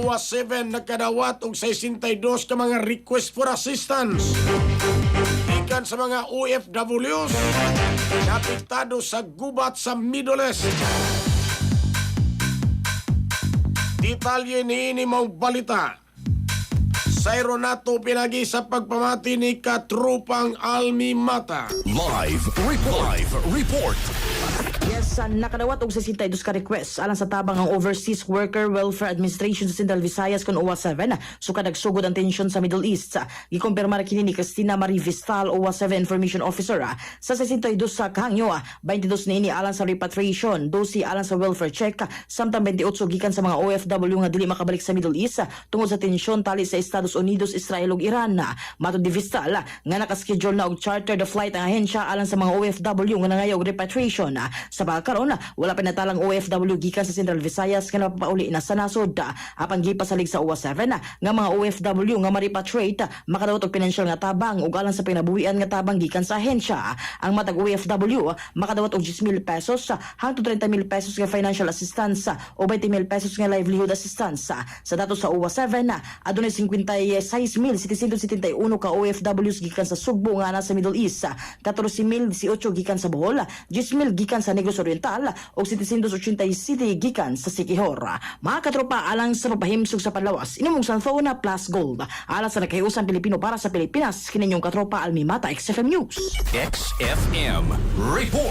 UWA 7 nagkadawat og 62 ka mga request for assistance ikan sa mga OFWs na apektado sa gubat sa Middle East. Detalye ni mong balita. Sayro nato pinagi sa pagpamati ni katrupang Almi Mata. Live report. Yes, nakadawat og 62 ka request alang sa tabang ang Overseas Worker Welfare Administration sa Central Visayas kon OWA 7 sukad nagsugod ang tensyon sa Middle East. Gikumpirmar kini ni Cristina Marie Vistal, OWA 7 Information Officer sa 62 sa kahangyo, 22 niini alang sa repatriation, 12 alang sa welfare check, samtang 28 gikan sa mga OFW nga dili makabalik sa Middle East tungod sa tensyon tali sa Estados Unidos, Israel ug Iran. Matud ni Vistal nga nakaschedule na og chartered flight ang ahensya alang sa mga OFW nga nangayo og repatriation. Sa pagkaroon, wala pinatalang OFW gikan sa Central Visayas nga napapauli na sa nasod. Apan gipasalig sa OWA 7 nga mga OFW nga ma-repatriate makadawat og financial nga tabang ug alang sa pinabuhian nga tabang gikan sa ahensya. Ang matag OFW makadawat og 10,000 pesos hangtod 30,000 pesos nga financial assistance o 20,000 pesos nga livelihood assistance. Sa datos sa OWA 7, adunay 56,771 ka OFWs gikan sa Sugbo nga nasa Middle East, 14,018 gikan sa Bohol, 10,000 gikan sa Negros Oriental o 787 gikan sa Siquijor. Mga katropa, alang sa mapahimsog sa panlawas, inumong Santhona Plus Gold. Alang sa nakahiusang Pilipino para sa Pilipinas, kininyong katropa Almi Mata, XFM News. XFM report.